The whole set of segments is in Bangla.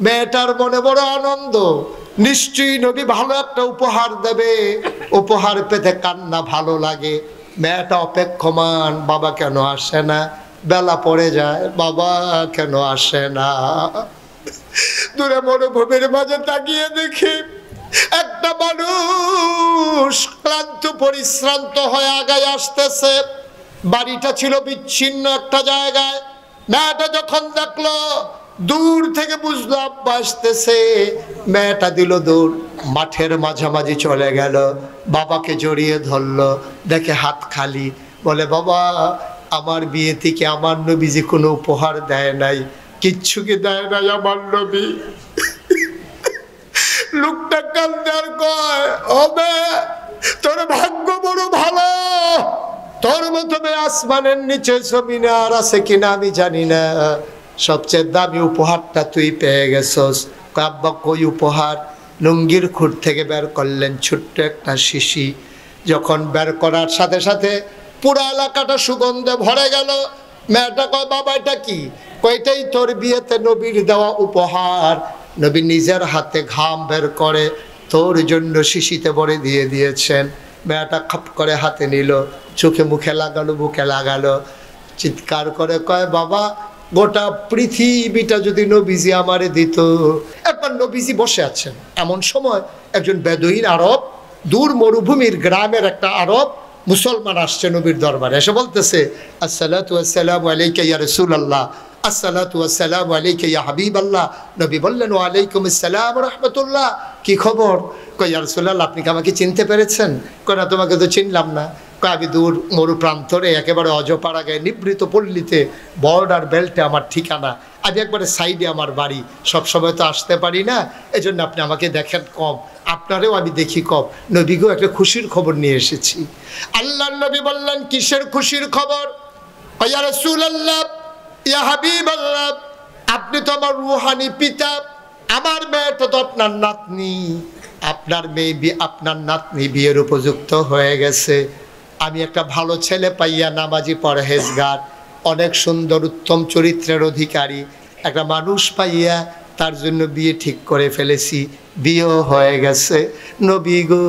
মেয়েটার মনে বড় আনন্দ, নিশ্চয়ই নবী ভালো একটা উপহার দেবে। উপহার পেতে কান্না ভালো লাগে। মেয়েটা অপেক্ষমান, বাবা কেন আসে না? বেলা পড়ে যায়, বাবা কেন আসে না? দূরে মরুভূমির মাঝে তাকিয়ে দেখি একটা মানুষ ক্লান্ত পরিশ্রান্ত হয়ে আগায় আসতেছে। বাড়িটা ছিল বিচ্ছিন্ন একটা জায়গায়। মেয়েটা যখন দেখলো, দূর থেকে বুঝলো আব্বা আসতেছে, মেয়েটা দিল দূর, মাঠের মাঝামাঝি চলে গেল, বাবাকে জড়িয়ে ধরলো, দেখে হাত খালি। বলে, বাবা আমার বিয়ে থেকে আমার নবীজি কোনো উপহার দেয় নাই, কিচ্ছু কি দেয় নাই আমার নবী? লোকটা কান্দে আর কয়, হবে তোর ভাগ্য বড় ভালো, তোর মতো আসমানের নিচে জমিনে আর আছে কিনা আমি জানি না, সবচেয়ে দামি উপহারটা তুই পেয়ে গেছস। আব্বা কই উপহার? লুঙ্গির খুঁট থেকে বের করলেন ছোট্ট একটা শিশি। যখন বের করার সাথে সাথে পুরো এলাকাটা সুগন্ধে ভরে গেল। মেয়েটা কয়, বাবা এটা কি? কয়টাই তোর বিয়েতে নবীর দেওয়া উপহার। নবী নিজের হাতে ঘাম বের করে তোর জন্য শিশিতে ভরে দিয়ে দিয়েছেন। মেয়েটা খাপ করে হাতে নিল, চোখে মুখে লাগালো, বুকে লাগালো, চিৎকার করে কয়, বাবা গোটা পৃথিবীটা যদি নবীজি আমারে দিত। একবার নবীজি বসে আছেন, এমন সময় একজন বেদুইন আরব, দূর মরুভূমির গ্রামের একটা আরব মুসলমান আসছে নবীর দরবারে। এসে বলতেছে, আসসালাতু ওয়াসসালামু আলাইকা ইয়া রাসূলুল্লাহ, আসসালাতু ওয়াসসালামু আলাইকা ইয়া হাবিবাল্লাহ। নবী বললেন, ওয়া আলাইকুম আসসালাম ওয়া রাহমাতুল্লাহ। কি খবর? কই, ইয়া রাসূলুল্লাহ আপনি কি আমাকে চিনতে পেরেছেন? কই, না তোমাকে তো চিনলাম না। কই, আমি দূর মরু প্রান্তরে একেবারে অজপাড়া গায়ে নিবৃত পল্লীতে বর্ডার বেল্টে আমার ঠিকানা, আমি একবারে সাইডে আমার বাড়ি, সবসময় তো আসতে পারি না, এজন্য আপনি আমাকে দেখেন কম, আপনারেও আমি দেখি কম। নবীকেও একটা খুশির খবর নিয়ে এসেছি। আল্লাহর নবী বললেন, কিসের খুশির খবর? ইয়া রাসূলুল্লাহ, ইয়া হাবিবাল্লাহ, আপনি তো আমার রুহানি পিতা, আমার মেয়েটা তো আপনার নাতনি, আপনার মেয়ে আপনার নাতনি বিয়ের উপযুক্ত হয়ে গেছে। আমি একটা ভালো ছেলে পাইয়া, নামাজি পরহেজগার, অনেক সুন্দর উত্তম চরিত্রের অধিকারী একটা মানুষ পাইয়া তার জন্য বিয়ে ঠিক করে ফেলেছি, বিয়েও হয়ে গেছে। নবী গো,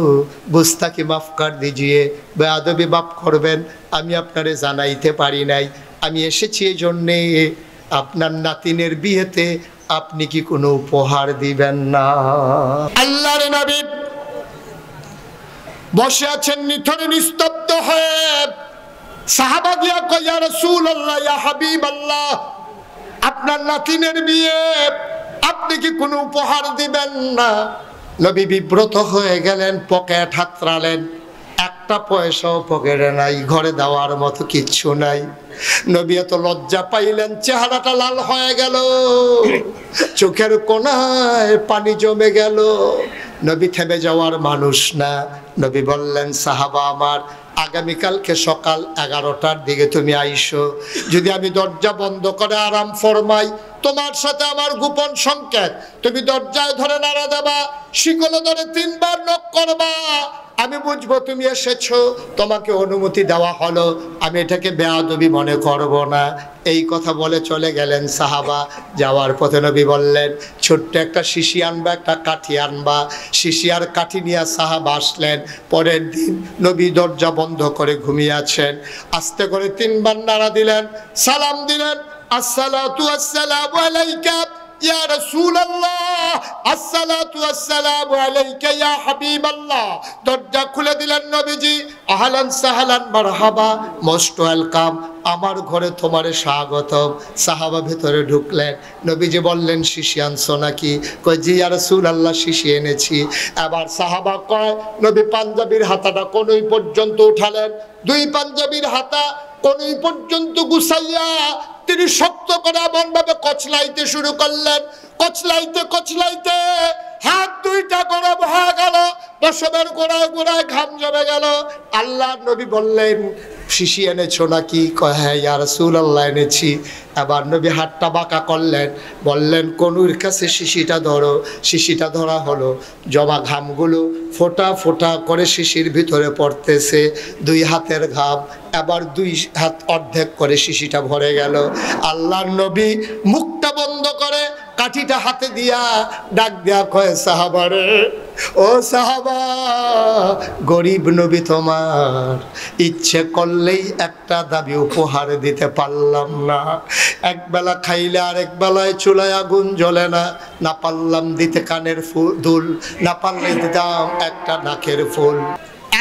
গুস্তাকি মাফ কর দিজিয়ে, বেয়াদবি মাফ করবেন, আমি আপনারে জানাইতে পারি নাই। আমি এসেছি এই জন্যে, আপনার নাতিনের বিয়েতে আপনি কি কোনো উপহার দিবেন না? আল্লাহর নবী বসে আছেন নিথরে নিস্তব্ধ হয়ে। সাহাবা গিয়া কয়, ইয়া রাসূলুল্লাহ, ইয়া হাবিবাল্লাহ, আপনার নাতিনের বিয়ে, আপনি কি কোনো উপহার দিবেন না? নবী বিব্রত হয়ে গেলেন, পকেট হাতড়ালেন, একটা পয়সাও পকেটে নাই, ঘরে দেওয়ার মতো কিচ্ছু নাই। নবী এত লজ্জা পাইলেন, চেহারাটা লাল হয়ে গেল, চোখের কোণায় পানি জমে গেল। নবী থেমে যাওয়ার মানুষ না। নবী বললেন, সাহাবা আমার, আগামীকালকে সকাল 11টার দিকে তুমি আইসো। যদি আমি দরজা বন্ধ করে আরাম ফরমাই, তোমার সাথে আমার গোপন সংকেত, তুমি দরজায় ধরে নাড়া দেবা, শিকলে ধরে 3 বার নক করবা, আমি বুঝবো তুমি এসেছো, তোমাকে অনুমতি দেওয়া হলো, আমি এটাকে বেয়াদবি মনে করব না। এই কথা বলে চলে গেলেন সাহাবা। যাওয়ার পথে নবী বললেন, ছোট্ট একটা শিশি আনবা, একটা কাঠি আনবা। শিশি আর কাঠি নিয়ে সাহাবা আসলেন। পরের দিন নবী দরজা বন্ধ করে ঘুমিয়ে আছেন। আস্তে করে 3 বার নাড়া দিলেন, সালাম দিলেন, আসসালাতু ওয়াসসালামু আলাইকা ইয়া রাসূলুল্লাহ, আসসালাতু ওয়াসসালামু আলাইকা ইয়া হাবিবাল্লাহ। দরজা খুলে দিলেন নবীজি, আহলান সাহলান মারহাবা, মোস্ট ওয়েলকাম, আমার ঘরে তোমারে স্বাগতম। সাহাবা ভেতরে ঢুকলেন। নবীজি বললেন, শিশি আনছো নাকি? কয়, জি ইয়া রাসূলুল্লাহ, শিশি এনেছি। এবার সাহাবা কয়, নবী পাঞ্জাবির হাতাটা কোনই পর্যন্ত উঠালেন, 2 পাঞ্জাবির হাতা কোনই পর্যন্ত গুছাইয়া তিনি শক্ত করে এমন ভাবে কচলাইতে শুরু করলেন। কচলাইতে কচলাইতে হাত 2টা গরম হয়ে গেল, পশমের গোড়ায় গোড়ায় ঘাম জমে গেল। আল্লাহ নবী বললেন, শিশি এনেছো নাকি? কয়, হ্যাঁ ইয়া রাসূলুল্লাহ এনেছি। এবার নবী হাতটা বাঁকা করলেন, বললেন, কনুর কাছে শিশিটা ধরো। শিশিটা ধরা হলো, জমা ঘামগুলো ফোঁটা ফোঁটা করে শিশির ভিতরে পড়তেছে, 2 হাতের ঘাম। এবার 2 হাত অর্ধেক করে শিশিটা ভরে গেল। আল্লাহর নবী মুখটা বন্ধ করে কাঠিটা হাতে দিয়া ডাক দিয়া কয় সাহাবারে, ও সাহাবা, গরিব নবী তোমার ইচ্ছে করলেই একটা দাবি উপহার দিতে পারলাম না। এক বেলা খাইলে আরেক বেলায় চুলায় আগুন জ্বলে না, না পারলাম দিতে কানের দুল, না পারলে দিতাম একটা নাকের ফুল।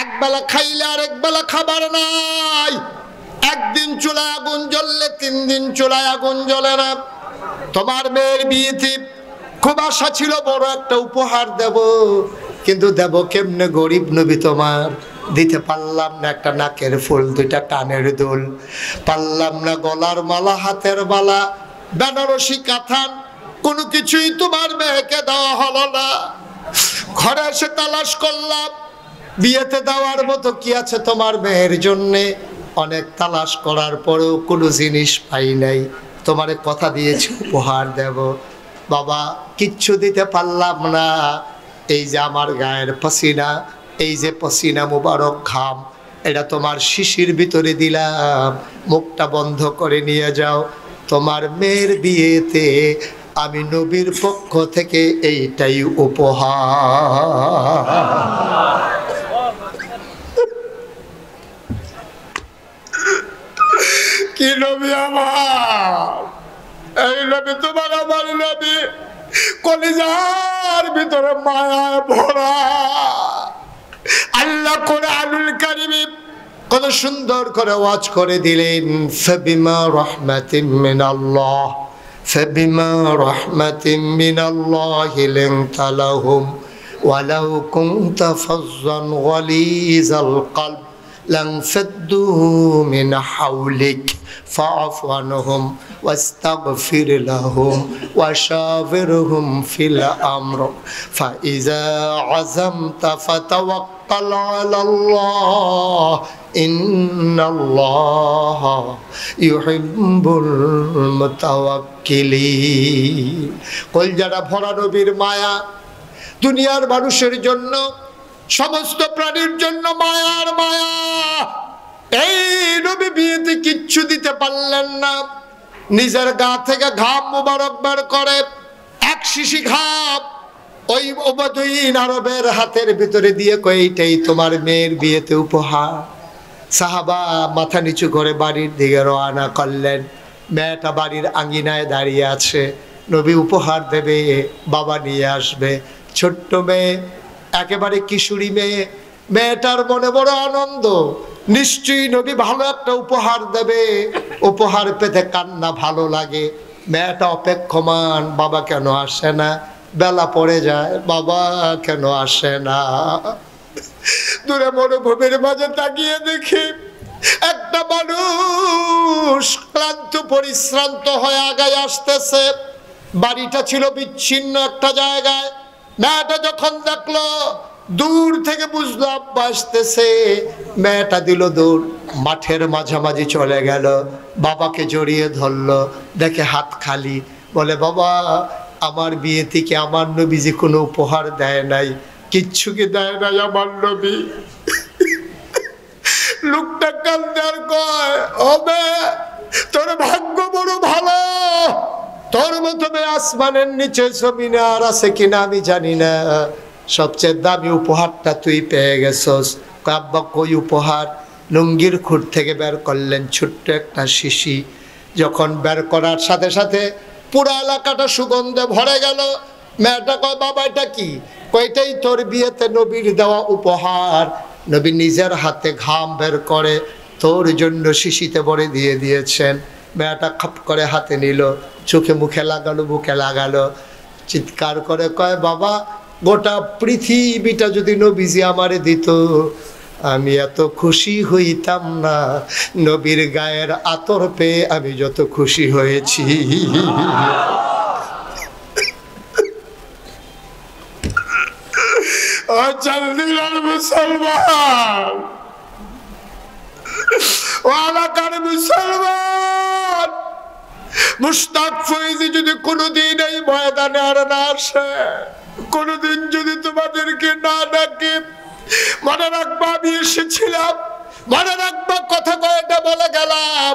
এক বেলা খাইলে আরেক বেলা খাবার নাই, একদিন চুলায় আগুন জ্বললে 3 দিন চুলায় আগুন জ্বলে না। তোমার মেয়ের বিয়েতে খুব আশা ছিল বড় একটা উপহার দেব, কিন্তু দেব কেমনে গরিব নবী তোমার, দিতে পারলাম না একটা নাকের ফুল, 2টা কানের দুল, পারলাম না গলার মালা, হাতের বালা, বেনারসি কাঁথান, কোনো কিছুই তোমার মেয়েকে দেওয়া হলো না। ঘরে এসে তালাশ করলাম, বিয়েতে দেওয়ার মতো কি আছে তোমার মেয়ের জন্যে। অনেক তালাশ করার পরেও কোনো জিনিস পাই নাই। তোমারে কথা দিয়েছি উপহার দেব, বাবা কিচ্ছু দিতে পারলাম না। এই যে আমার গায়ের পসিনা, এই যে পসিনা মুবারক ঘাম, এটা তোমার শিশির ভিতরে দিলাম, মুখটা বন্ধ করে নিয়ে যাও। তোমার মেয়ের বিয়েতে আমি নবীর পক্ষ থেকে এইটাই উপহার। কি নবী আমার, এই নবী তোমার আমার নবী, কলিজার ভিতরে মায়ায় ভরা। আল্লাহ কোরআনুল কারীমে কত সুন্দর করে ওয়াজ করে দিলেন, ফাবিমা রাহমাতিন মিনাল্লাহ, ফাবিমা রাহমাতিন মিনাল্লাহি লিনতা লাহুম ওয়ালাউ কুনতা ফাজ্জান গালিজাল কলব لانفضوا من حولك فاعف عنهم واستغفر لهم وشاورهم في الأمر فإذا عزمت فتوكل على الله إن الله يحب المتوكلين। কল যারা ভরা নবীর মায়া, দুনিয়ার মানুষের জন্য, সমস্ত প্রাণীর জন্য মায়ার মায়া। এই নবী বিয়েতে কিচ্ছু দিতে পারলেন না, নিজের গা থেকে ঘাম মুবারক বের করে 1 শিশি ঘাম ওই উবাদুইন আরবের হাতের ভিতরে দিয়ে কয়, এইটাই তোমার মেয়ের বিয়েতে উপহার। সাহাবা মাথা নিচু করে বাড়ির দিকে রওনা করলেন। মেয়েটা বাড়ির আঙ্গিনায় দাঁড়িয়ে আছে, নবী উপহার দেবে, বাবা নিয়ে আসবে। ছোট্ট মেয়ে, একেবারে কিশোরী মেয়ে, মেয়েটার মনে বড় আনন্দ, নিশ্চয়ই নবী ভালো একটা উপহার দেবে। উপহার পেতে কান্না ভালো লাগে। মেয়েটা অপেক্ষমান, বাবা কেন আসে না, বেলা পড়ে যায়, বাবা কেন আসে না। দূরে মরুভূমির মাঝে তাকিয়ে দেখি একটা মানুষ ক্লান্ত পরিশ্রান্ত হয়ে আগায় আসতেছে। বাড়িটা ছিল বিচ্ছিন্ন একটা জায়গায়। মেয়েটা যখন দেখলো, দূর থেকে বুঝলাম আসতেছে, মেয়েটা দিল দূর, মাঠের মাঝামাঝি চলে গেল, বাবাকে জড়িয়ে ধরলো, দেখে হাত খালি। বলে, বাবা আমার বিয়ে থেকে আমার নবীজি কোনো উপহার দেয় নাই, কিচ্ছু কি দেয় নাই আমার নবী। লোকটা কান্দে আর কয়, হবে তোর ভাগ্য বড় ভালো, তোর মতো আসমানের নিচে জমিনে আর আছে কিনা আমি জানি না, সবচেয়ে দামি উপহারটা তুই পেয়ে গেছস। আব্বা কই উপহার? লুঙ্গির খুঁট থেকে বের করলেন ছোট্ট একটা শিশি। যখন বের করার সাথে সাথে পুরো এলাকাটা সুগন্ধে ভরে গেল। মেয়েটা কয়, বাবা এটা কি? কয়টাই তোর বিয়েতে নবীর দেওয়া উপহার। নবী নিজের হাতে ঘাম বের করে তোর জন্য শিশিতে ভরে দিয়ে দিয়েছেন। মেয়েটা খাপ করে হাতে নিল, চোখে মুখে লাগালো, বুকে লাগালো, চিৎকার করে কয়, বাবা গোটা পৃথিবীটা যদি নবীজি আমারে দিত, আমি এত খুশি হইতাম না। নবীর গায়ের আতর পেয়ে আমি যত খুশি হয়েছি। ও চান্দিনার মুসলমান, ও এলাকার মুসলমান, মুশতাক ফৈজি যদি কোনোদিন এই ময়দানে আর না আসে, কোনোদিন যদি তোমাদেরকে না ডাকে, মনে রাখবা আমি এসেছিলাম, মনে রাখবা কথা কয়টা বলে গেলাম।